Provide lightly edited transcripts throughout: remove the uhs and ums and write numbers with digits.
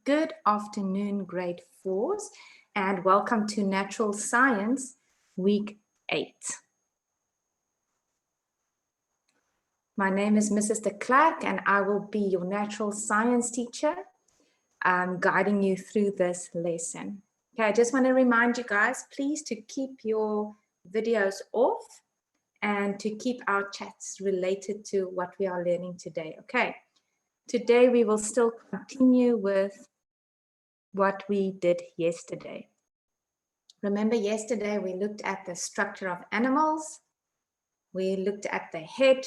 Good afternoon, grade 4s, and welcome to Natural Science Week 8. My name is Mrs. de Klerk, and I will be your natural science teacher, guiding you through this lesson. Okay, I just want to remind you guys, please, to keep your videos off and to keep our chats related to what we are learning today. Okay, today we will still continue with what we did yesterday. Remember, yesterday we looked at the structure of animals. We looked at the head,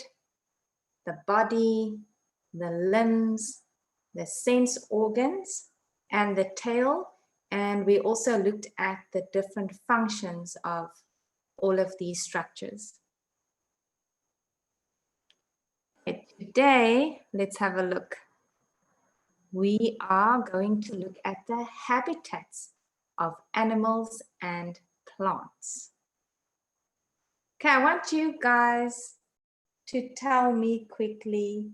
the body, the limbs, the sense organs, and the tail. And we also looked at the different functions of all of these structures. Today, let's have a look. We are going to look at the habitats of animals and plants. Okay, I want you guys to tell me quickly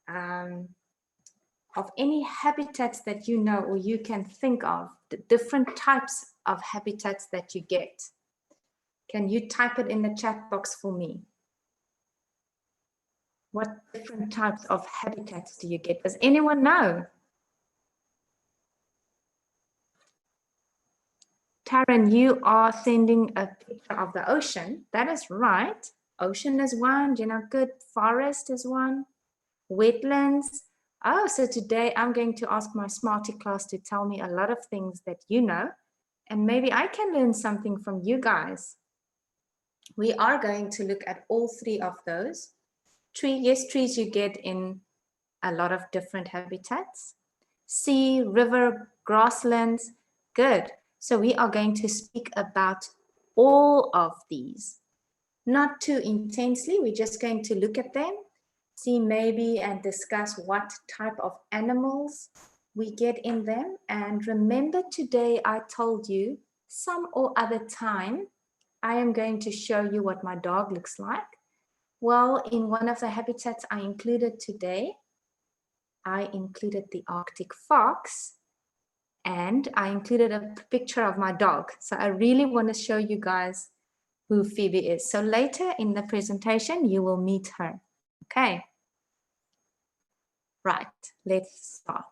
of any habitats that you know or you can think of, the different types of habitats that you get. Can you type it in the chat box for me? What different types of habitats do you get? Does anyone know? Taryn, you are sending a picture of the ocean. That is right. Ocean is one, you know, good. Forest is one. Wetlands. Oh, so today I'm going to ask my Smarty class to tell me a lot of things that you know, and maybe I can learn something from you guys. We are going to look at all three of those. Yes, trees you get in a lot of different habitats. Sea, river, grasslands, good. So we are going to speak about all of these. Not too intensely, we're just going to look at them, see maybe and discuss what type of animals we get in them. And remember, today I told you some or other time I am going to show you what my dog looks like. Well, in one of the habitats I included today, I included the Arctic fox, and I included a picture of my dog. So I really want to show you guys who Phoebe is. So later in the presentation, you will meet her. Okay. Right, let's start.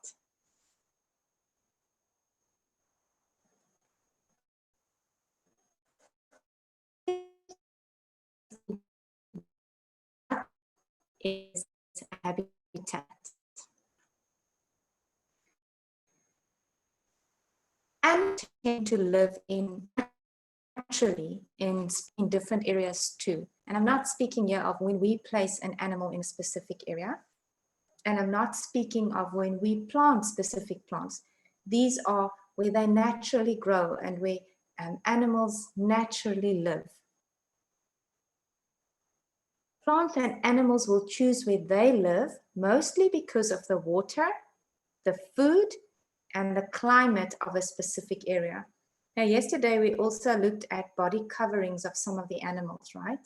Is habitat. And tend to live naturally in different areas too. And I'm not speaking here of when we place an animal in a specific area. And I'm not speaking of when we plant specific plants. These are where they naturally grow and where animals naturally live. Plants and animals will choose where they live, mostly because of the water, the food, and the climate of a specific area. Now, yesterday we also looked at body coverings of some of the animals, right?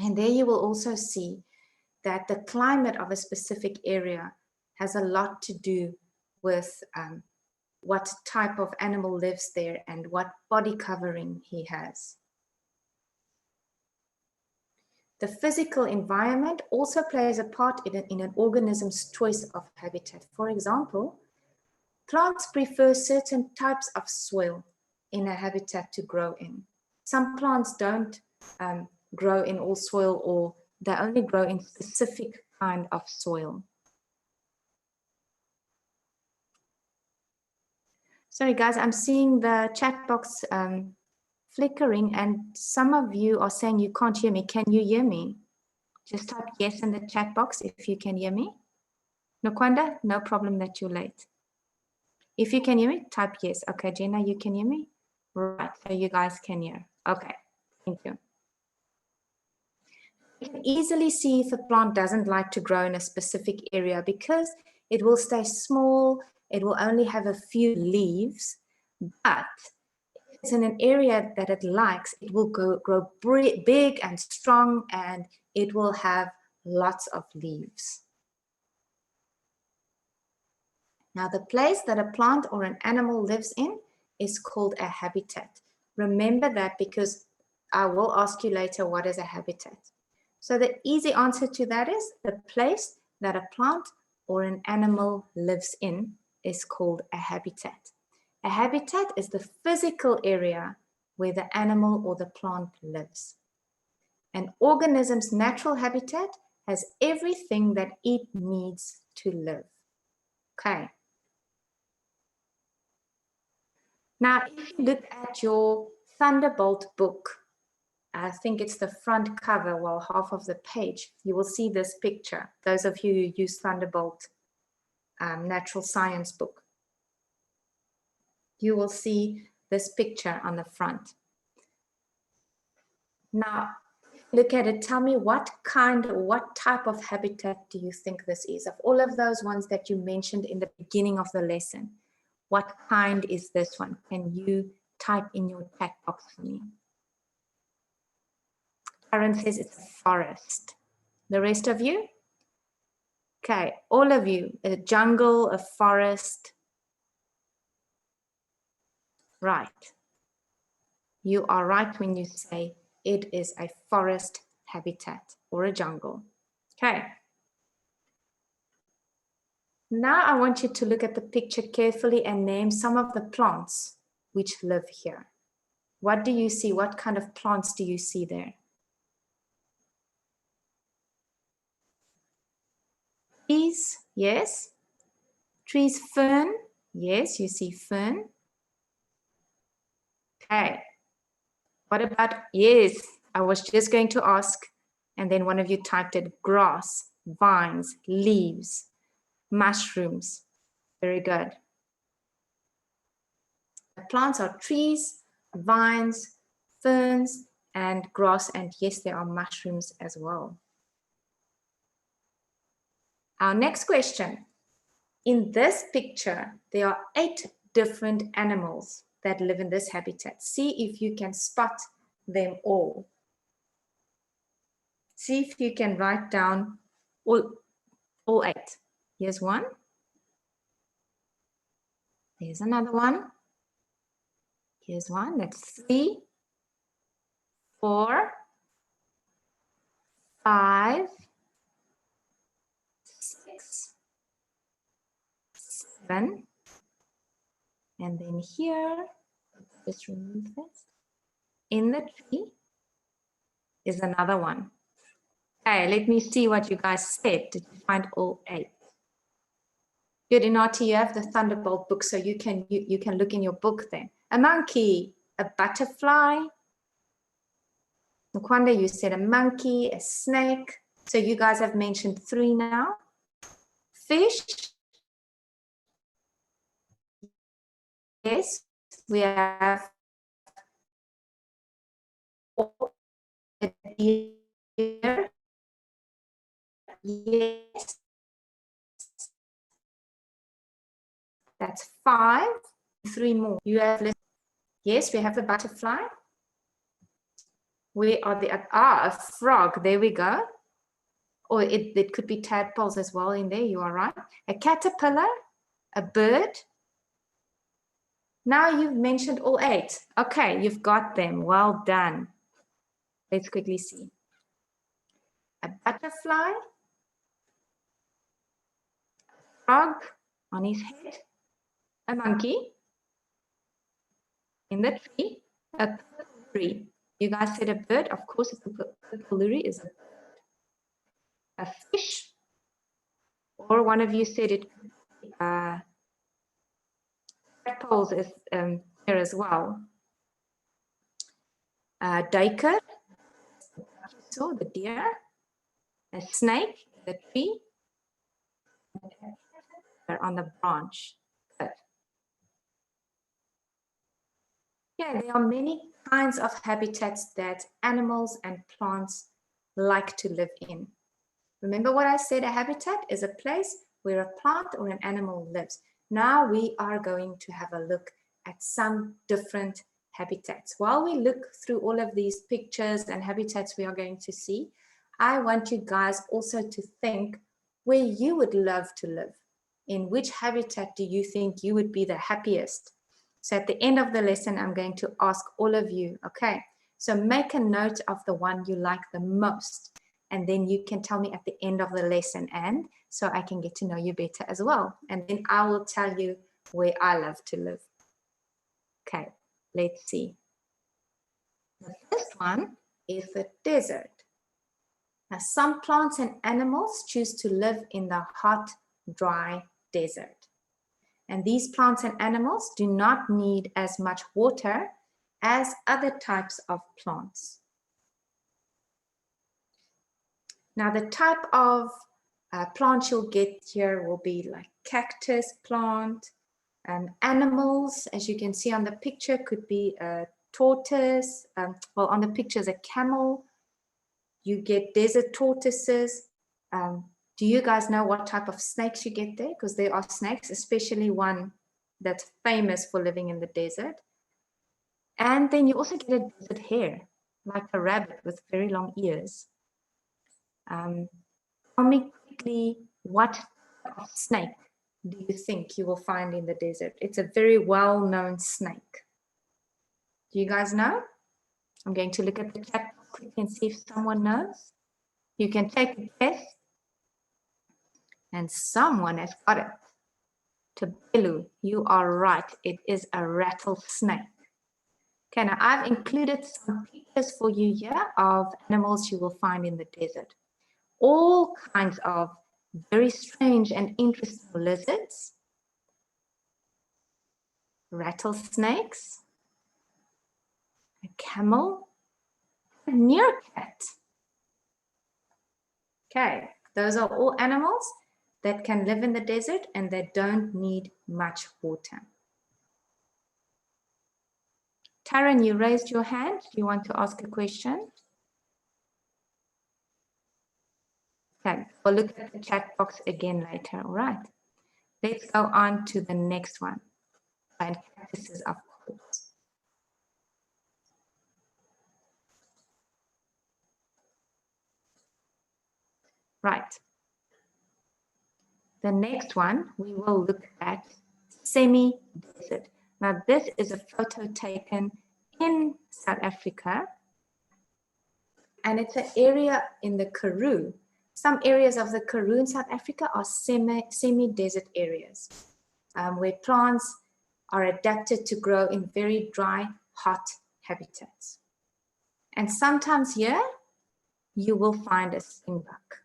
And there you will also see that the climate of a specific area has a lot to do with what type of animal lives there and what body covering he has. The physical environment also plays a part in an organism's choice of habitat. For example, plants prefer certain types of soil in a habitat to grow in. Some plants don't grow in all soil, or they only grow in specific kind of soil. Sorry guys, I'm seeing the chat box flickering, and some of you are saying you can't hear me. Can you hear me? Just type yes in the chat box if you can hear me. Nokwanda, no problem that you're late. If you can hear me, type yes. Okay, Jenna, you can hear me? Right, so you guys can hear. Okay, thank you. You can easily see if a plant doesn't like to grow in a specific area because it will stay small, it will only have a few leaves, but if it's in an area that it likes, it will grow big and strong, and it will have lots of leaves. Now, the place that a plant or an animal lives in is called a habitat. Remember that because I will ask you later, what is a habitat? So the easy answer to that is the place that a plant or an animal lives in is called a habitat. A habitat is the physical area where the animal or the plant lives. An organism's natural habitat has everything that it needs to live. Okay. Now, if you look at your Thunderbolt book, I think it's the front cover, well, half of the page, you will see this picture. Those of you who use Thunderbolt natural science book, you will see this picture on the front. Now, look at it. Tell me what type of habitat do you think this is? Of all of those ones that you mentioned in the beginning of the lesson, what kind is this one? Can you type in your chat box for me? Karen says it's a forest. The rest of you? Okay, all of you, a jungle, a forest. Right. You are right when you say it is a forest habitat or a jungle. Okay. Now I want you to look at the picture carefully and name some of the plants which live here. What do you see? What kind of plants do you see there? Trees, yes. Trees, fern, yes, you see fern. Okay. What about, yes, I was just going to ask, and then one of you typed it, grass, vines, leaves, mushrooms. Very good. The plants are trees, vines, ferns, and grass, and yes, there are mushrooms as well. Our next question. In this picture, there are 8 different animals that live in this habitat. See if you can spot them all. See if you can write down all 8. Here's one. Here's another one. Here's one. That's 3, 4, 5, 6, 7. And then here, just remove this. In the tree is another one. Okay, let me see what you guys said. Did you find all 8? Good, Inati, you have the Thunderbolt book, so you can look in your book then. A monkey, a butterfly. Nkwanda, you said a monkey, a snake. So you guys have mentioned 3 now. Fish. Yes, we have a deer. Yes. That's 5. 3 more. You have, yes, we have the butterfly. We are a frog. There we go. Or it could be tadpoles as well in there. You are right. A caterpillar, a bird. Now you've mentioned all 8. Okay, you've got them. Well done. Let's quickly see. A butterfly, a frog on his head, a monkey in the tree, a purple lurry. You guys said a bird. Of course, a purple lurry is a bird. A fish, or one of you said it. Tadpoles is here as well. Duiker, so the deer, a snake, the tree, on the branch. Good. Yeah, there are many kinds of habitats that animals and plants like to live in. Remember what I said, a habitat is a place where a plant or an animal lives. Now we are going to have a look at some different habitats. While we look through all of these pictures and habitats we are going to see, I want you guys also to think where you would love to live. in which habitat do you think you would be the happiest? So at the end of the lesson, I'm going to ask all of you, okay? So make a note of the one you like the most, and then you can tell me at the end of the lesson, and so I can get to know you better as well. And then I will tell you where I love to live. Okay, let's see. The first one is the desert. Now, some plants and animals choose to live in the hot, dry desert. And these plants and animals do not need as much water as other types of plants. Now, the type of plants you'll get here will be like cactus plant, animals, as you can see on the picture, could be a tortoise. Well, on the picture is a camel. You get desert tortoises. Do you guys know what type of snakes you get there? Because there are snakes, especially one that's famous for living in the desert. And then you also get a desert hare, like a rabbit with very long ears. Tell me quickly, what type of snake do you think you will find in the desert? It's a very well-known snake. Do you guys know? I'm going to look at the chat quickly and see if someone knows. You can take a guess. And someone has got it. Tabelu, you are right. It is a rattlesnake. Okay, now I've included some pictures for you here of animals you will find in the desert. All kinds of very strange and interesting lizards, rattlesnakes, a camel, a meerkat. Okay, those are all animals that can live in the desert and they don't need much water. Taryn, you raised your hand. Do you want to ask a question? Okay, we'll look at the chat box again later. All right. Let's go on to the next one. And cactuses, of course. Right. The next one we will look at semi-desert. Now this is a photo taken in South Africa, and it's an area in the Karoo. Some areas of the Karoo in South Africa are semi-desert areas where plants are adapted to grow in very dry, hot habitats. And sometimes here you will find a stingbuck.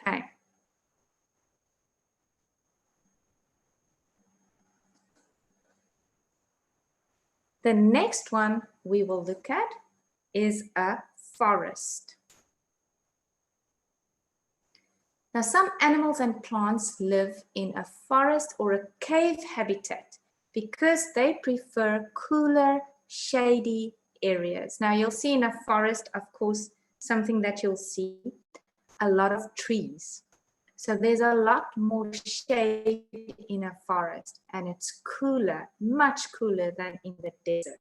Okay. The next one we will look at is a forest. Now, some animals and plants live in a forest or a cave habitat because they prefer cooler, shady areas. Now, you'll see in a forest, of course, something that you'll see, a lot of trees. So there's a lot more shade in a forest, and it's cooler, much cooler than in the desert.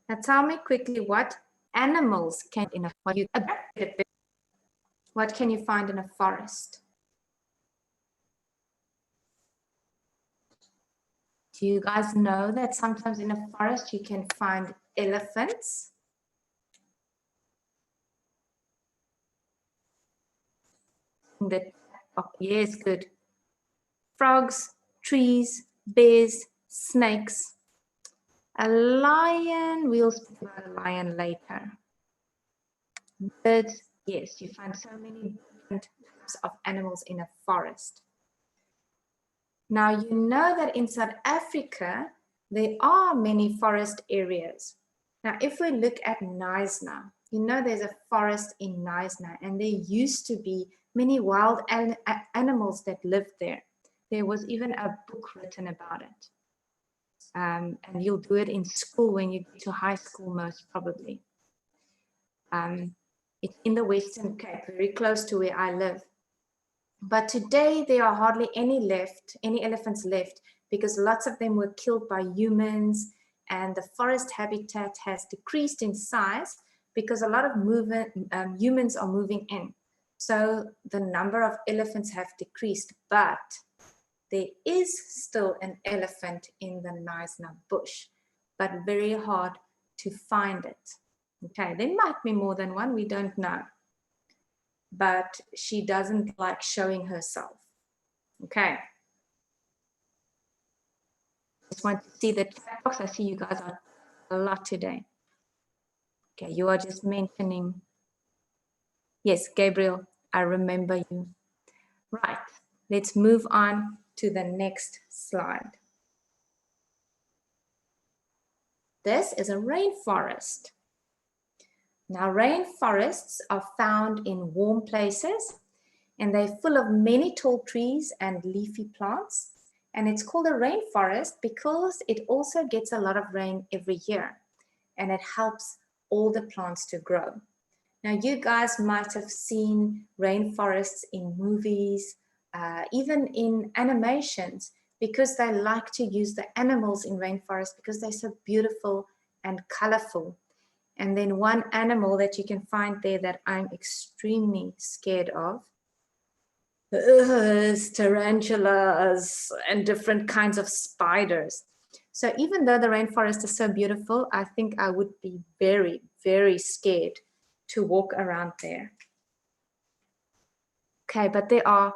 Now tell me quickly what animals can in a forest. What can you find in a forest? Do you guys know that sometimes in a forest you can find elephants? Yes, good. Frogs, trees, bears, snakes. A lion, we'll speak about a lion later. Birds, yes, you find so many different types of animals in a forest. Now, you know that in South Africa, there are many forest areas. Now, if we look at Knysna, you know there's a forest in Knysna, and there used to be many wild animals that lived there. There was even a book written about it. And you'll do it in school when you get to high school, most probably. It's in the Western Cape, very close to where I live. But today there are hardly any elephants left, because lots of them were killed by humans, and the forest habitat has decreased in size because a lot of humans are moving in. So the number of elephants have decreased, but there is still an elephant in the Knysna bush, but very hard to find it. Okay, there might be more than one, we don't know. But she doesn't like showing herself. Okay. Just want to see the chat box. I see you guys are a lot today. Okay, you are just mentioning. Yes, Gabriel, I remember you. Right, let's move on to the next slide. This is a rainforest. Now, rainforests are found in warm places, and they're full of many tall trees and leafy plants. And it's called a rainforest because it also gets a lot of rain every year, and it helps all the plants to grow. Now, you guys might have seen rainforests in movies, even in animations, because they like to use the animals in rainforests because they're so beautiful and colorful. And then one animal that you can find there that I'm extremely scared of is tarantulas and different kinds of spiders. So even though the rainforest is so beautiful, I think I would be very, very scared to walk around there. Okay, but there are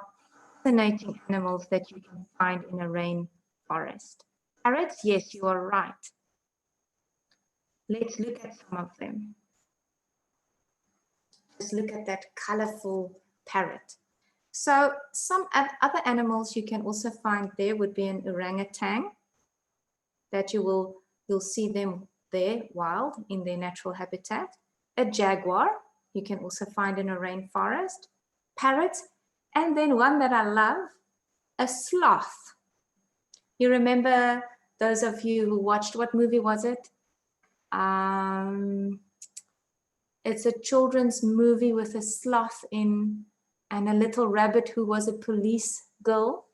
fascinating animals that you can find in a rainforest. Parrots, yes, you are right. Let's look at some of them. Just look at that colorful parrot. So some other animals you can also find there would be an orangutan, that you'll see them there wild in their natural habitat. A jaguar, you can also find in a rainforest. Parrots, and then one that I love, a sloth. You remember, those of you who watched, what movie was it? It's a children's movie with a sloth in and a little rabbit who was a police girl.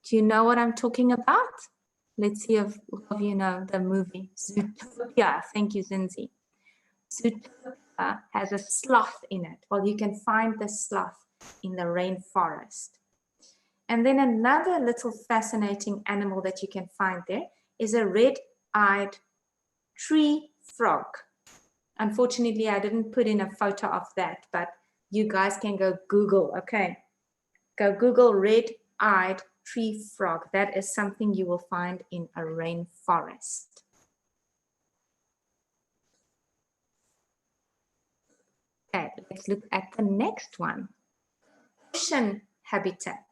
Do you know what I'm talking about? Let's see if you know the movie. Zootopia. Thank you, Zinzi. Zootopia has a sloth in it. Well, you can find the sloth in the rainforest. And then another little fascinating animal that you can find there is a red-eyed tree frog. Unfortunately, I didn't put in a photo of that, but you guys can go Google, okay? Go Google red-eyed tree frog. That is something you will find in a rainforest. Okay, let's look at the next one. Ocean habitat.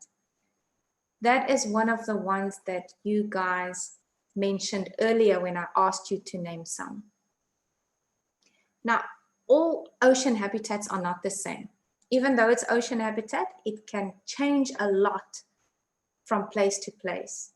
That is one of the ones that you guys mentioned earlier when I asked you to name some. Now, all ocean habitats are not the same. Even though it's ocean habitat, it can change a lot from place to place.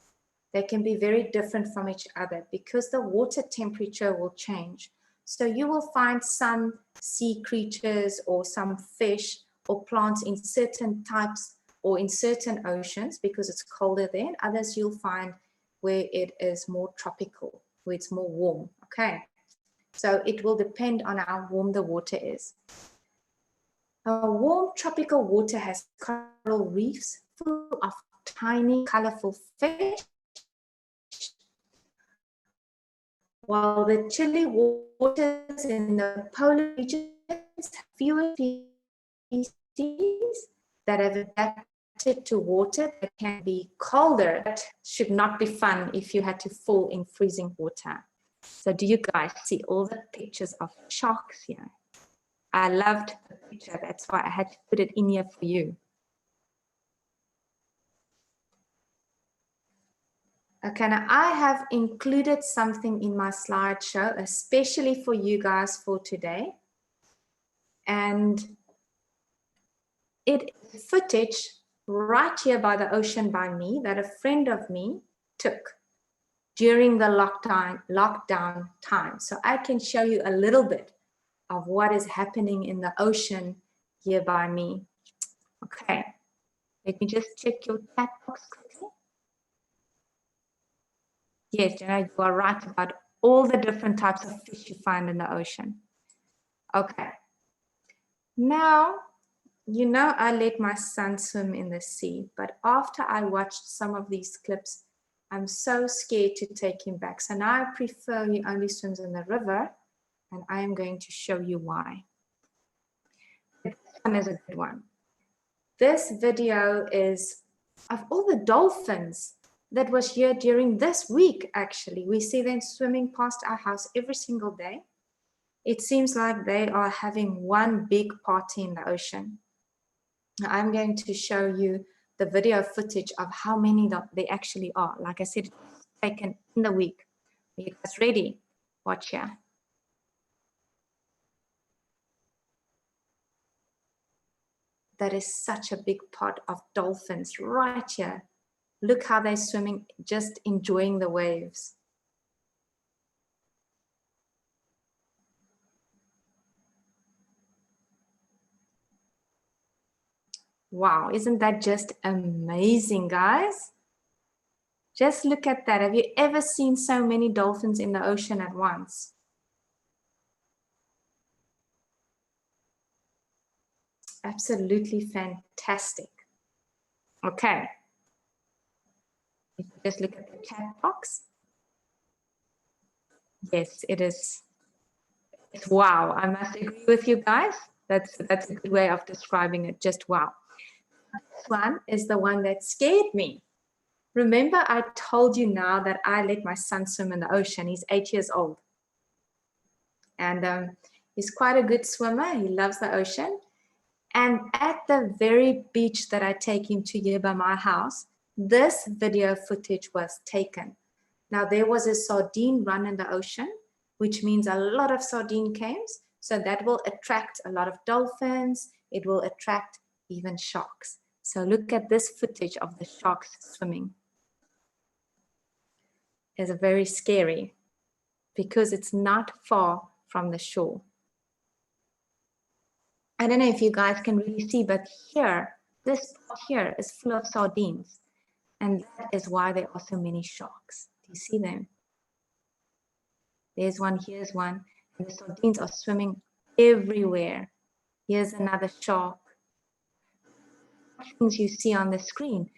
They can be very different from each other because the water temperature will change. So you will find some sea creatures or some fish or plants in certain types or in certain oceans because it's colder there. Others you'll find where it is more tropical, where it's more warm, okay? So it will depend on how warm the water is. Warm tropical water has coral reefs full of tiny, colorful fish, while the chilly waters in the polar regions have fewer species that have adapted to water that can be colder. That should not be fun if you had to fall in freezing water. So do you guys see all the pictures of sharks here? I loved the picture, that's why I had to put it in here for you. Okay, now I have included something in my slideshow, especially for you guys for today. And it is footage right here by the ocean by me that a friend of me took during the lockdown time. So I can show you a little bit of what is happening in the ocean here by me. Okay, let me just check your chat box quickly. Yes, Jenna, you are right about all the different types of fish you find in the ocean. Okay. Now, you know, I let my son swim in the sea, but after I watched some of these clips, I'm so scared to take him back. So now I prefer he only swims in the river, and I am going to show you why. This one is a good one. This video is of all the dolphins that was here during this week, actually. We see them swimming past our house every single day. It seems like they are having one big party in the ocean. Now, I'm going to show you the video footage of how many they actually are. Like I said, it was taken in the week. Are you guys ready? Watch here. That is such a big pod of dolphins right here. Look how they're swimming, just enjoying the waves. Wow, isn't that just amazing, guys? Just look at that. Have you ever seen so many dolphins in the ocean at once? Absolutely fantastic. Okay. Just look at the chat box. Yes, it is. It's wow. I must agree with you guys. That's a good way of describing it. Just wow. This one is the one that scared me. Remember, I told you now that I let my son swim in the ocean. He's 8 years old. And he's quite a good swimmer. He loves the ocean. And at the very beach that I take him to here by my house, this video footage was taken. Now, there was a sardine run in the ocean, which means a lot of sardine cams. So that will attract a lot of dolphins. It will attract even sharks. So look at this footage of the sharks swimming. It's very scary because it's not far from the shore. I don't know if you guys can really see, but here, this part here is full of sardines. And that is why there are so many sharks. Do you see them? There's one, here's one. And the sardines are swimming everywhere. Here's another shark. Things you see on the screen.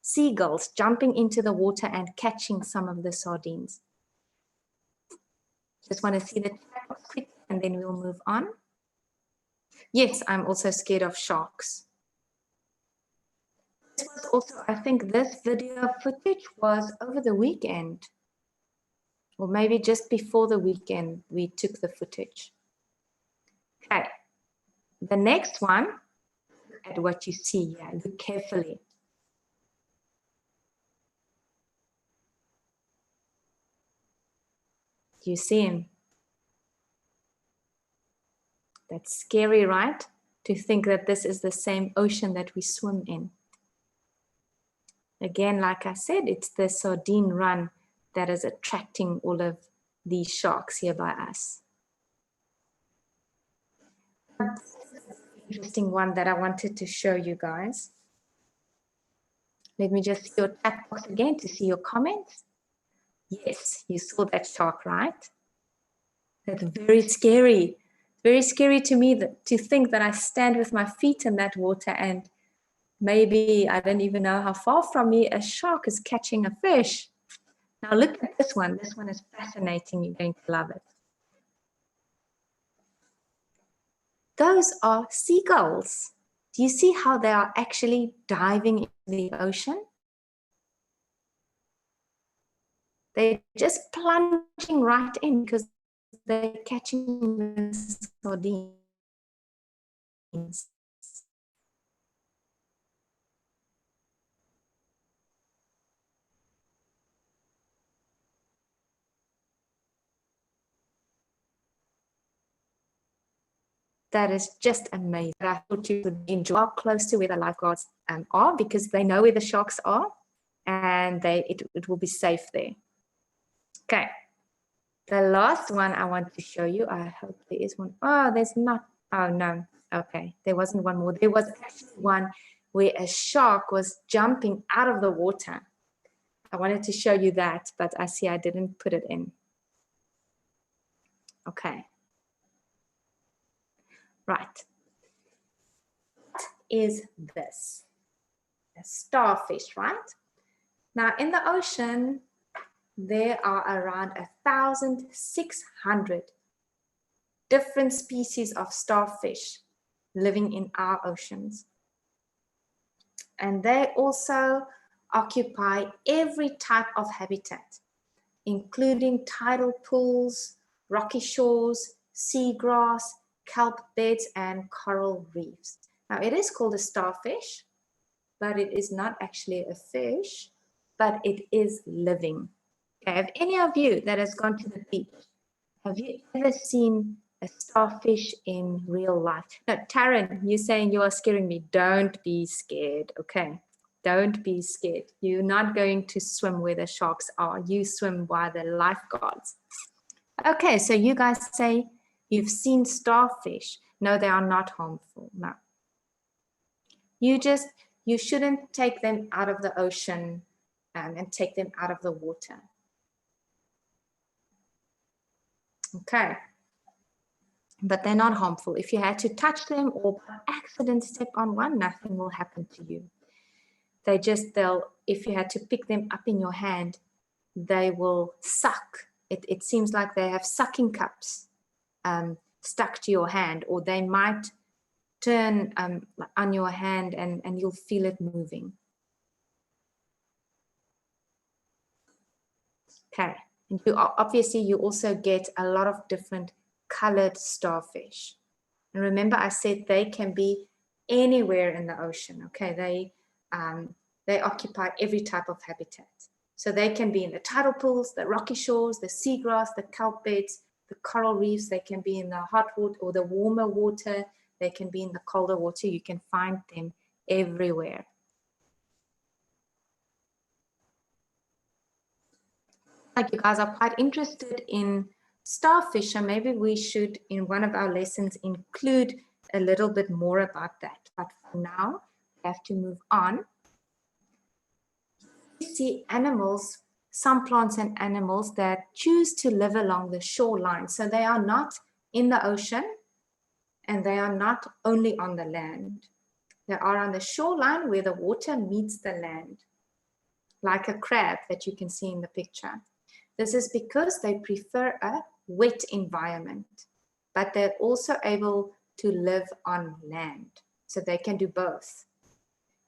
Seagulls jumping into the water and catching some of the sardines. Just want to see the chat box quickly and then we'll move on. Yes, I'm also scared of sharks. This was also, I think this video footage was over the weekend. Or maybe just before the weekend, we took the footage. Okay, the next one, look at what you see here, look carefully. Do you see him? That's scary, right? To think that this is the same ocean that we swim in. Again, like I said, it's the sardine run that is attracting all of these sharks here by us. Interesting one that I wanted to show you guys. Let me just see your chat box again to see your comments. Yes, you saw that shark, right? That's very scary. Very scary to me to think that I stand with my feet in that water and maybe, I don't even know how far from me, a shark is catching a fish. Now look at this one. This one is fascinating. You're going to love it. Those are seagulls. Do you see how they are actually diving into the ocean? They're just plunging right in because they're catching the sardines. That is just amazing. I thought you could enjoy close to where the lifeguards are because they know where the sharks are and it will be safe there. Okay, The last one I want to show you, I hope there is one. Oh, there's not. Oh, no. Okay, there wasn't one more. There was actually one where a shark was jumping out of the water. I wanted to show you that, but I see I didn't put it in. Okay. Right. What is this? A starfish, right? Now, in the ocean, there are around 1,600 different species of starfish living in our oceans. And they also occupy every type of habitat, including tidal pools, rocky shores, seagrass, kelp beds, and coral reefs. Now, it is called a starfish, but it is not actually a fish, but it is living. Okay, have any of you that has gone to the beach, have you ever seen a starfish in real life? No, Taryn, you're saying you are scaring me. Don't be scared, okay? Don't be scared. You're not going to swim where the sharks are. You swim by the lifeguards. Okay, so you guys say you've seen starfish. No, they are not harmful. No. You shouldn't take them out of the ocean and take them out of the water. Okay. But they're not harmful. If you had to touch them or by accident step on one, nothing will happen to you. If you had to pick them up in your hand, they will suck. It seems like they have sucking cups stuck to your hand, or they might turn on your hand and you'll feel it moving. Okay, and obviously you also get a lot of different colored starfish. And remember, I said they can be anywhere in the ocean. Okay, they occupy every type of habitat. So they can be in the tidal pools, the rocky shores, the seagrass, the kelp beds, the coral reefs. They can be in the hot water or the warmer water. They can be in the colder water. You can find them everywhere. Like you guys are quite interested in starfish, so maybe we should, in one of our lessons, include a little bit more about that. But for now, we have to move on. You see animals, some plants and animals that choose to live along the shoreline. So they are not in the ocean and they are not only on the land. They are on the shoreline where the water meets the land, like a crab that you can see in the picture. This is because they prefer a wet environment, but they're also able to live on land. So they can do both.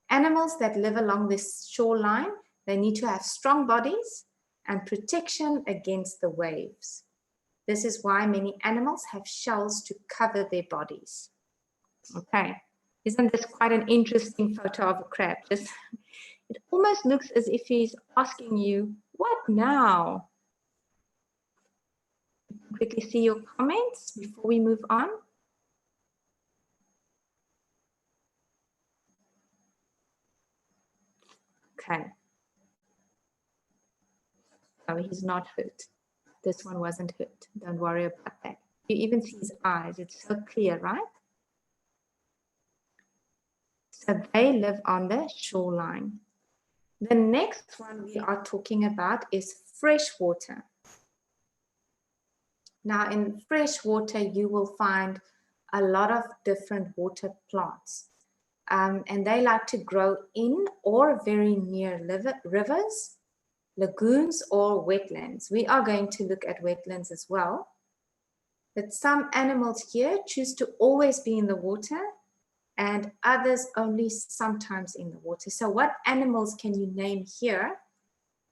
Animals that live along this shoreline, they need to have strong bodies and protection against the waves. This is why many animals have shells to cover their bodies. Okay, isn't this quite an interesting photo of a crab? It almost looks as if he's asking you, what now? Quickly see your comments before we move on. Okay. No, he's not hurt. This one wasn't hurt. Don't worry about that. You even see his eyes. It's so clear, right? So they live on the shoreline. The next one we are talking about is freshwater. Now in freshwater, you will find a lot of different water plants. And they like to grow in or very near rivers, lagoons, or wetlands. We are going to look at wetlands as well. But some animals here choose to always be in the water and others only sometimes in the water. So what animals can you name here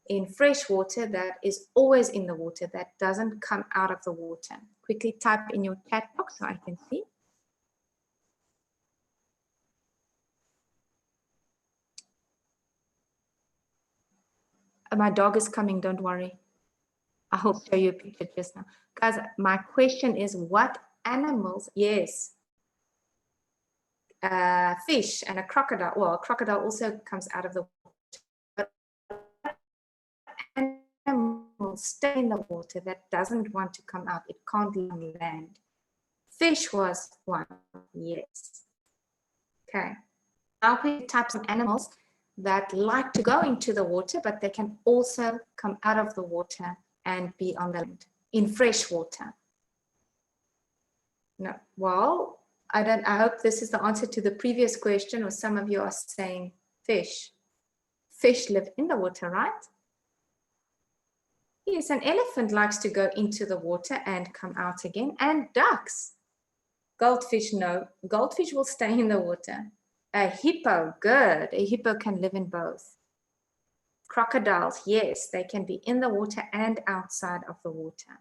in freshwater that is always in the water, that doesn't come out of the water? Quickly type in your chat box so I can see. My dog is coming, don't worry. I'll show you a picture just now. Guys, my question is, what animals? Yes. Fish and a crocodile. Well, a crocodile also comes out of the water. But animals stay in the water, that doesn't want to come out. It can't live on land. Fish was one, yes. Okay. Now we types of animals that like to go into the water, but they can also come out of the water and be on the land in fresh water. No, well, I hope this is the answer to the previous question, or some of you are saying fish. Fish live in the water, right? Yes, an elephant likes to go into the water and come out again, and ducks. Goldfish, no. Goldfish will stay in the water. A hippo, good. A hippo can live in both. Crocodiles, yes, they can be in the water and outside of the water.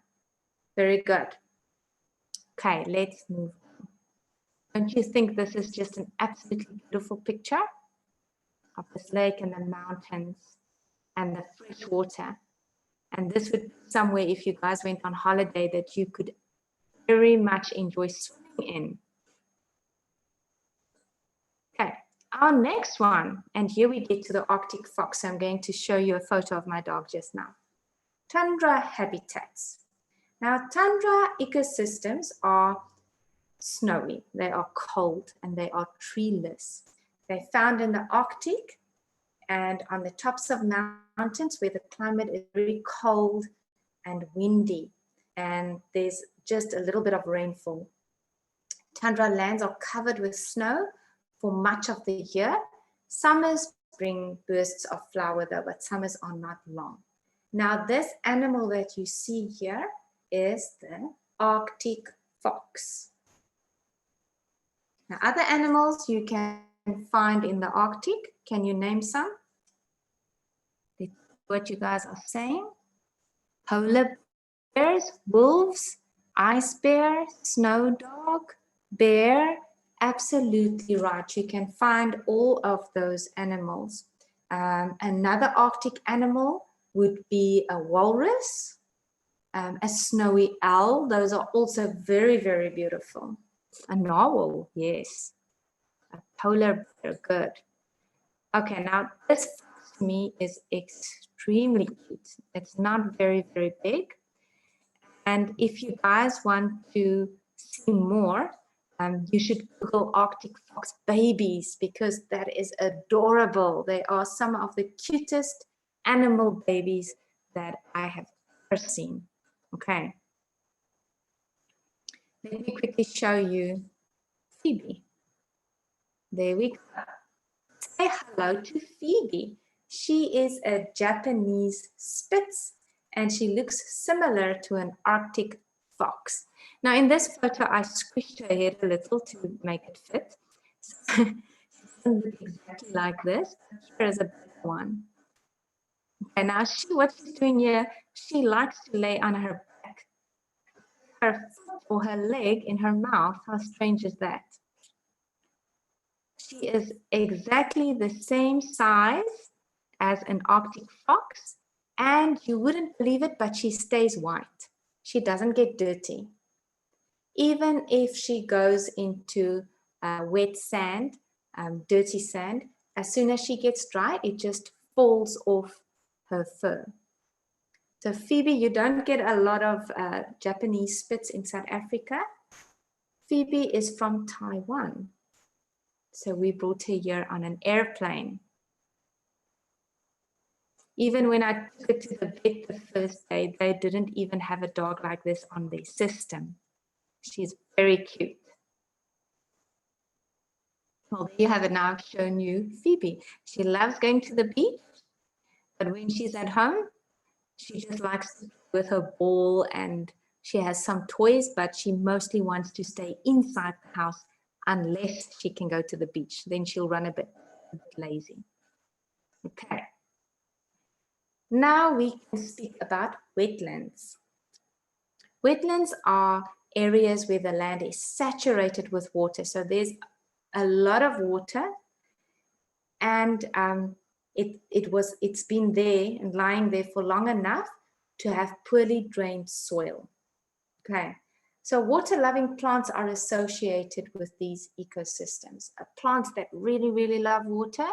Very good. Okay, let's move on. Don't you think this is just an absolutely beautiful picture of this lake and the mountains and the fresh water? And this would be somewhere, if you guys went on holiday, that you could very much enjoy swimming in. Okay, our next one, and here we get to the Arctic fox. I'm going to show you a photo of my dog just now. Tundra habitats. Now, tundra ecosystems are snowy, they are cold, and they are treeless. They're found in the Arctic and on the tops of mountains where the climate is very cold and windy, and there's just a little bit of rainfall. Tundra lands are covered with snow for much of the year. Summers bring bursts of flower though, but summers are not long. Now, this animal that you see here is the Arctic fox. Now, other animals you can find in the Arctic. Can you name some? What you guys are saying? Polar bears, wolves, ice bear, snow dog, bear. Absolutely right. You can find all of those animals. Another Arctic animal would be a walrus, a snowy owl. Those are also very, very beautiful. A narwhal, yes. A polar bear, good. Okay, now this to me is extremely cute. It's not very, very big. And if you guys want to see more, you should Google Arctic fox babies, because that is adorable. They are some of the cutest animal babies that I have ever seen. Okay. Let me quickly show you Phoebe. There we go. Say hello to Phoebe. She is a Japanese Spitz, and she looks similar to an Arctic fox. Now, in this photo, I squished her head a little to make it fit. So she doesn't look exactly like this. Here is a better one. Okay, now what she's doing here, she likes to lay on her back, her foot or her leg in her mouth. How strange is that? She is exactly the same size as an Arctic fox, and you wouldn't believe it, but she stays white. She doesn't get dirty. Even if she goes into wet sand, dirty sand, as soon as she gets dry, it just falls off her fur. So Phoebe, you don't get a lot of Japanese Spitz in South Africa. Phoebe is from Taiwan. So we brought her here on an airplane. Even when I took her to the vet the first day, they didn't even have a dog like this on their system. She's very cute. Well, there you have it now. I've shown you Phoebe. She loves going to the beach, but when she's at home, she just likes to play with her ball, and she has some toys, but she mostly wants to stay inside the house unless she can go to the beach. Then she'll run a bit lazy. Okay. Now we can speak about wetlands. Wetlands are areas where the land is saturated with water. So there's a lot of water, and it's been there and lying there for long enough to have poorly drained soil. Okay. So water-loving plants are associated with these ecosystems. Plants that really, really love water,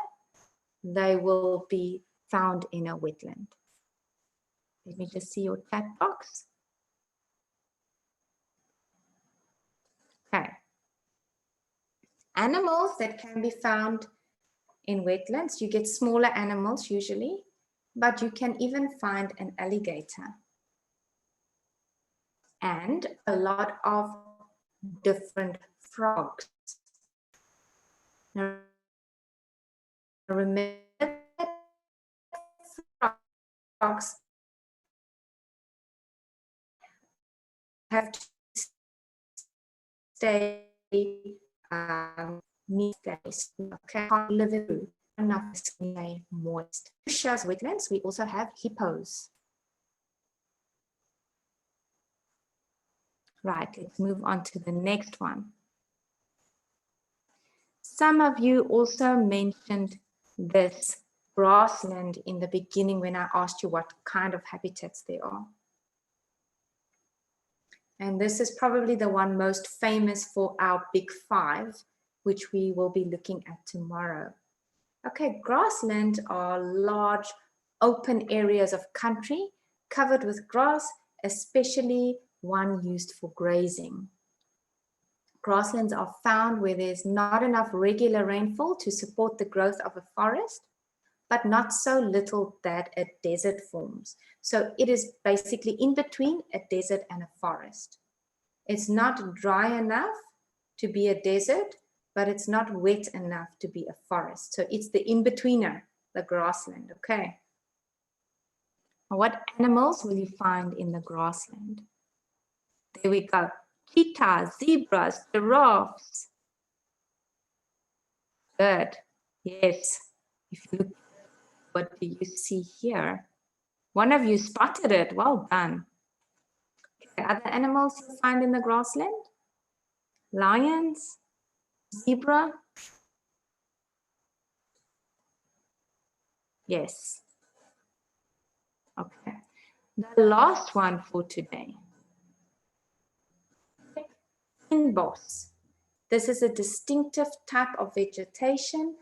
they will be found in a wetland. Let me just see your chat box. Okay. Animals that can be found in wetlands, you get smaller animals usually, but you can even find an alligator and a lot of different frogs. Now, remember that frogs have to stay near space. Okay, can't live in enough to stay moist. Shows wetlands. We also have hippos. Right, let's move on to the next one. Some of you also mentioned this grassland in the beginning when I asked you what kind of habitats there are. And this is probably the one most famous for our big five, which we will be looking at tomorrow. Okay, grassland are large open areas of country covered with grass, especially one used for grazing. Grasslands are found where there's not enough regular rainfall to support the growth of a forest, but not so little that a desert forms. So it is basically in between a desert and a forest. It's not dry enough to be a desert, but it's not wet enough to be a forest. So it's the in-betweener, the grassland, okay? What animals will you find in the grassland? There we go. Cheetahs, zebras, giraffes. Good. Yes. If you look, what do you see here? One of you spotted it. Well done. Okay. Other animals you find in the grassland? Lions, zebra. Yes. Okay. The last one for today. Fynbos. This is a distinctive type of vegetation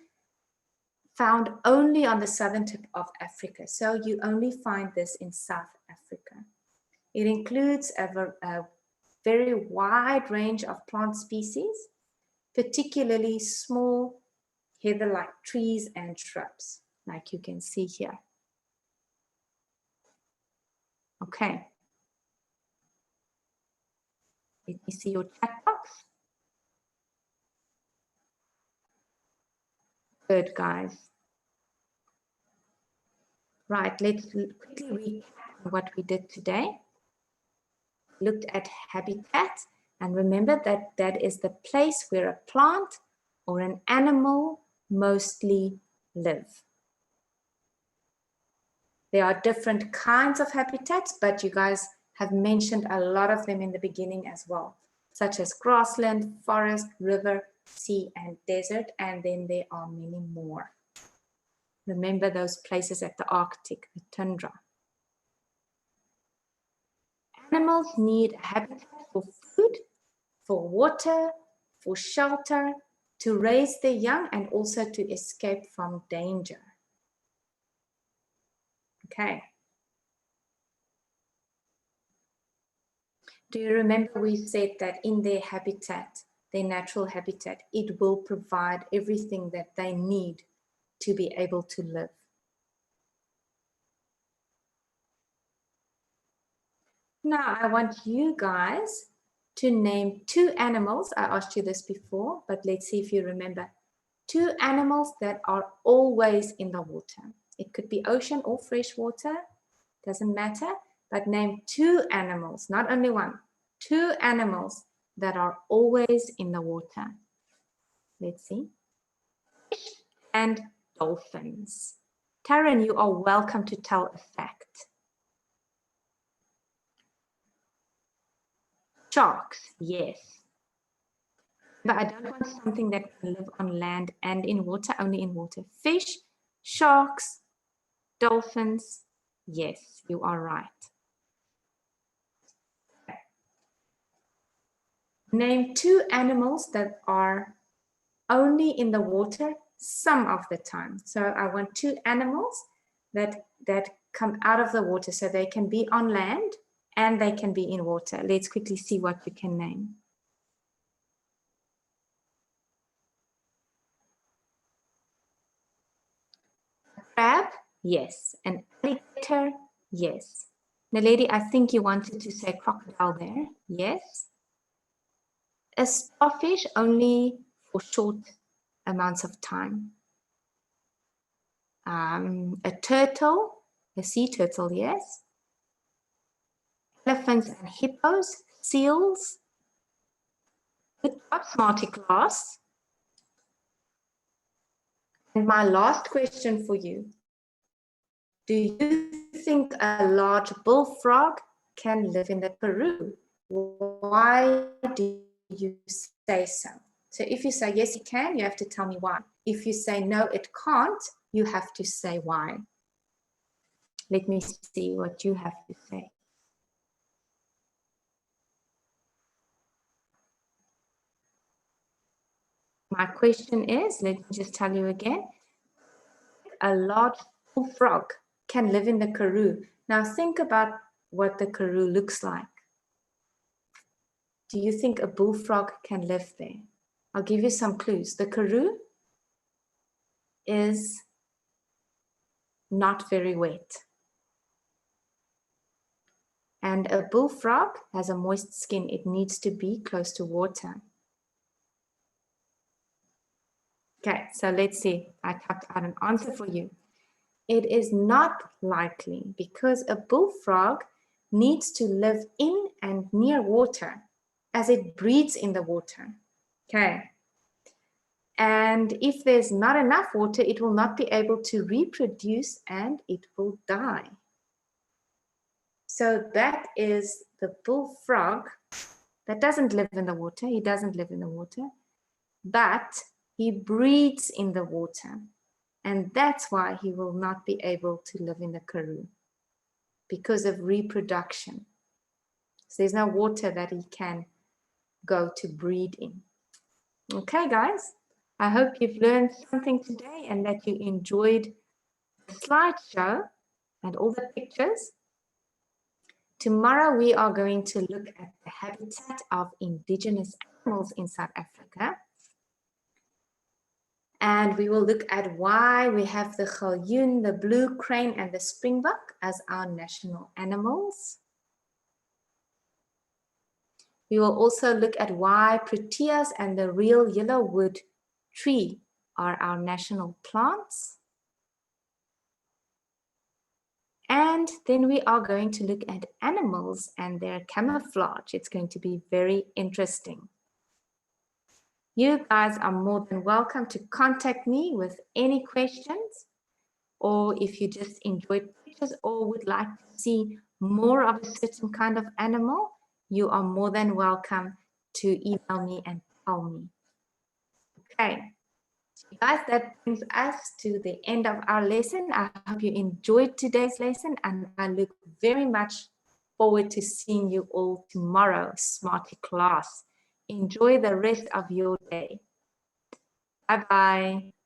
found only on the southern tip of Africa. So you only find this in South Africa. It includes a very wide range of plant species, particularly small heather-like trees and shrubs, like you can see here. Okay. Let me see your chat box. Good, guys. Right, let's quickly recap what we did today. Looked at habitat, and remember that that is the place where a plant or an animal mostly live. There are different kinds of habitats, but you guys have mentioned a lot of them in the beginning as well, such as grassland, forest, river, sea, and desert, and then there are many more. Remember those places at the Arctic, the tundra. Animals need a habitat for food, for water, for shelter, to raise their young, and also to escape from danger. Okay. Do you remember we said that in their habitat, their natural habitat, it will provide everything that they need to be able to live? Now, I want you guys to name 2 animals. I asked you this before, but let's see if you remember. 2 animals that are always in the water. It could be ocean or fresh water, doesn't matter, but name 2 animals, not only one, 2 animals that are always in the water. Let's see. Fish and dolphins. Taryn, you are welcome to tell a fact. Sharks, yes. But I don't want something that can live on land and in water, only in water. Fish, sharks, dolphins, yes, you are right. Name 2 animals that are only in the water some of the time. So I want 2 animals that come out of the water, so they can be on land and they can be in water. Let's quickly see what you can name. Crab, yes. An alligator, yes. Naledi, I think you wanted to say crocodile there. Yes. A starfish, only for short amounts of time. A turtle, a sea turtle, yes. Elephants and hippos, seals. Good job, Smarty class. And my last question for you. Do you think a large bullfrog can live in the Peru? Why do you say so? So if you say yes, it can, you have to tell me why. If you say no, it can't, you have to say why. Let me see what you have to say. My question is, let me just tell you again, a large bullfrog can live in the Karoo. Now think about what the Karoo looks like. Do you think a bullfrog can live there? I'll give you some clues. The Karoo is not very wet. And a bullfrog has a moist skin. It needs to be close to water. Okay, so let's see. I typed out an answer for you. It is not likely because a bullfrog needs to live in and near water as it breeds in the water. Okay. And if there's not enough water, it will not be able to reproduce and it will die. So that is the bullfrog that doesn't live in the water. He doesn't live in the water, but he breeds in the water. And that's why he will not be able to live in the Karoo, because of reproduction. So there's no water that he can go to breed in. Okay, guys, I hope you've learned something today and that you enjoyed the slideshow and all the pictures. Tomorrow we are going to look at the habitat of indigenous animals in South Africa. And we will look at why we have the galjoen, the blue crane, and the springbok as our national animals. We will also look at why proteas and the real yellowwood tree are our national plants. And then we are going to look at animals and their camouflage. It's going to be very interesting. You guys are more than welcome to contact me with any questions, or if you just enjoyed pictures or would like to see more of a certain kind of animal, you are more than welcome to email me and tell me. Okay, so guys, that brings us to the end of our lesson. I hope you enjoyed today's lesson, and I look very much forward to seeing you all tomorrow, Smarty class. Enjoy the rest of your day. Bye-bye.